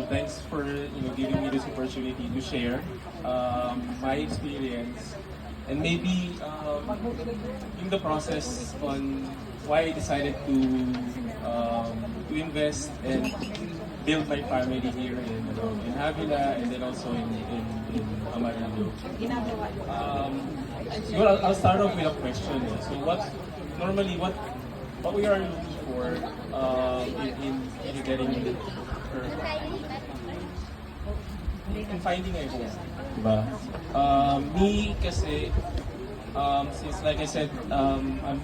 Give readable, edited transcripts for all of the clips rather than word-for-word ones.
Thanks for giving me this opportunity to share my experience and maybe in the process on why I decided to invest and build my family here in Avila and then also in Amarillo. Siguro I'll start off with a question. So what we are looking for in getting or in finding a home, diba? Me kasi since like I said, I'm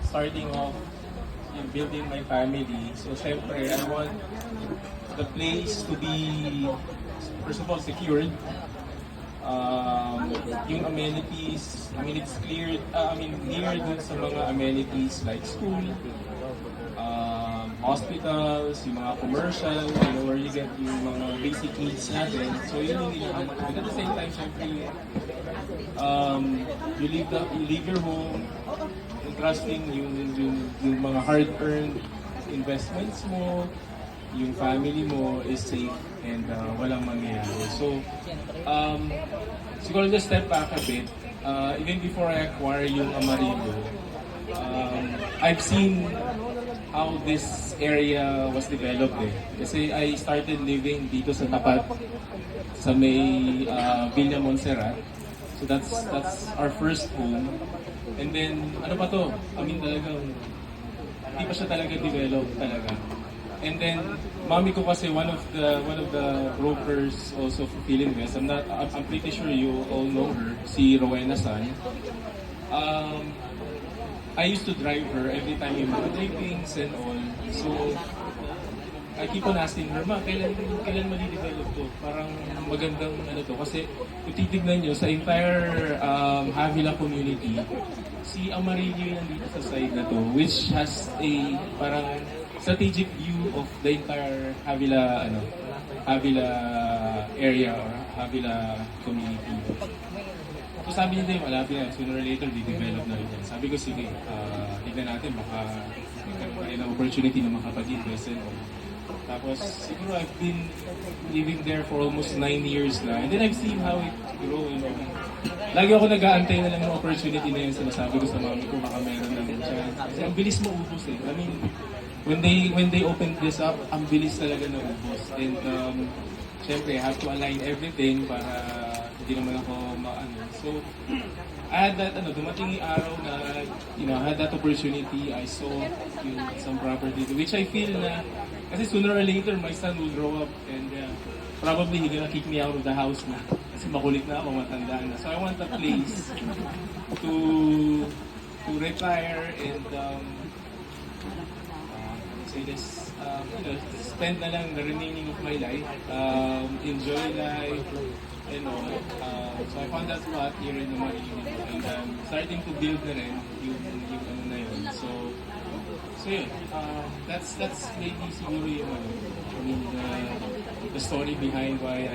starting off in building my family. So syempre I want the place to be first of all secured. Yung amenities, I mean it's clear, near dun sa mga amenities like school, hospitals, yung mga commercial, where you get yung mga basic needs natin. So yun yung hinahanap ko. At the same time, syempre, you leave your home, trusting yung mga hard-earned investments mo, yung family mo is safe and walang mangyayari. So, siguro just step back a bit. Even before I acquire yung Amarillo, I've seen how this area was developed Kasi I started living dito sa tapat sa may Villa Montserrat. So that's our first home. And then, ano pa to? Talagang hindi pa siya talaga developed talaga. And then, mami ko kasi one of the brokers also for Philinvest. I'm pretty sure you all know her, si Rowena San. I used to drive her every time yung mga tapings and all. So, I keep on asking her, ma, kailan mali-develop to? Parang magandang to. Kasi kung titignan nyo, sa entire Avila community, si Amarillo yung nandito sa side na to, which has a parang strategic view of the entire Avila area or Avila community. So sabi niya malapit na, sooner or later, di-develop na rin yan. Sabi ko, sige, tignan natin, baka may opportunity na makapag-invest and all. Tapos, siguro I've been living there for almost 9 years na. And then I've seen how it grow, Lagi ako nag-aantay na lang ng opportunity na yun. Sinasabi ko sa mami ko, baka meron naman siya. Kasi ang bilis maubos when they opened this up, ang bilis talaga na ubos. And syempre, I have to align everything para hindi naman ako maano. So, I had that, dumating yung araw na, I had that opportunity. I saw some property, which I feel na, kasi sooner or later, my son will grow up and probably he's gonna kick me out of the house na. Kasi makulit na ako, matanda na. So I want a place to retire and say this, spend na lang the remaining of my life, enjoy life, so I found that spot here in Amarillo and starting to build na rin yung na yun. So yun, that's maybe siguro yung the story behind why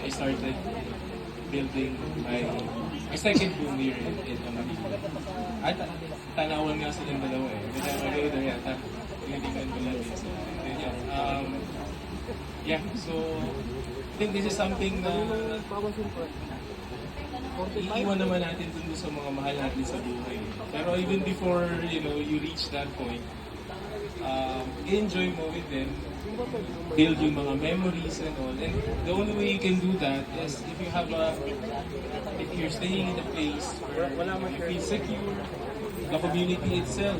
I started building my second home here in Amarillo. At tanawan nga sa yung dalawa Kasi Amarillo na yata, tinitingnan ko lang so so I think this is something na iiwan naman natin dun sa mga mahal natin sa buhay. Pero even before, you reach that point, enjoy mo with them, build yung mga memories and all. And the only way you can do that is if you're staying in a place where you feel secure, the community itself,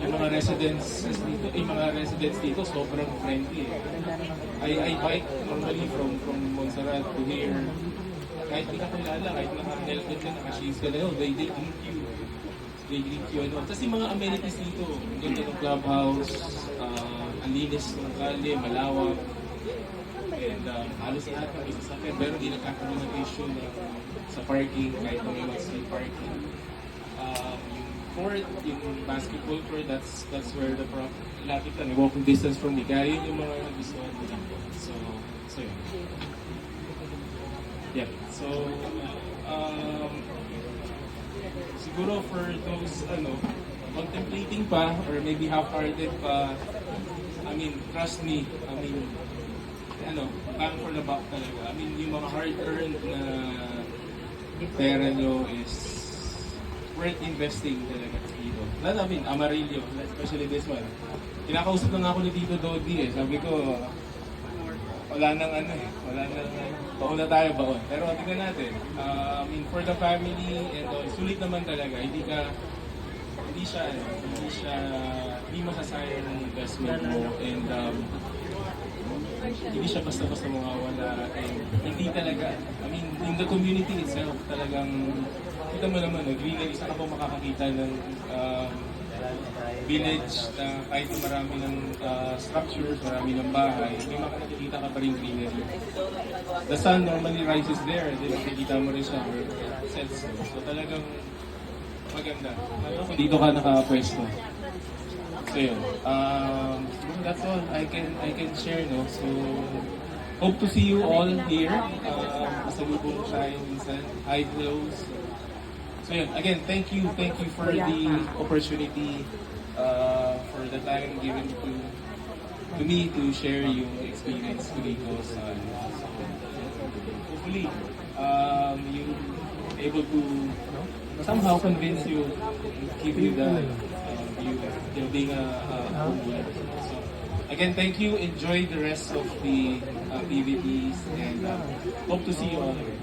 yung mga residents dito sobrang friendly I bike normally from Montserrat to here. Kahit di ka kilala, kahit naka-helmet ka, naka-shades ka na they greet you. Tapos yung mga amenities dito, ang ganda ng clubhouse, ang linis ng kalye, malawak, and halos lahat ng isasakyan, pero di nagkakaroon ng issue sa parking, kahit may street parking. Court, yung basketball court, that's where the lapit lang, walking distance from me. Kaya yun yung mga nagustuhan ko dito. So yun. Yeah. So, siguro for those, contemplating pa or maybe half-hearted pa, I mean, trust me, I mean, bang for the buck talaga. I mean, yung mga hard-earned na pera nyo is worth investing talaga dito. Lalo, I mean, Amarillo, especially this one. Kinakausap na nga ako ni Tito Dodi eh. Sabi ko, wala nang baon na tayo, baon. Pero tingnan natin, I mean, for the family and all, sulit naman talaga. Hindi masasayang ng investment mo and hindi siya basta-basta mawawala and hindi talaga, I mean, in the community itself, talagang, kita mo naman, greenery, isa ka pa makakakita ng village na kahit marami ng structures, marami ng bahay, may makakakita ka pa rin greenery. The sun normally rises there, then makikita mo rin siya where it sets. So talagang maganda. Dito ka nakapwesto. So yun. That's all I can share, no? So hope to see you all here. Pasalubong tayo minsan. High flows. So yun, again, thank you for the opportunity, for the time given to me to share yung experience ko dito sa hopefully you able to somehow convince you, give you the being a homeowner. So again, thank you. Enjoy the rest of the activities and hope to see you all here.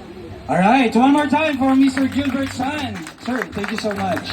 All right, one more time for Mr. Gilbert San. Sir, thank you so much.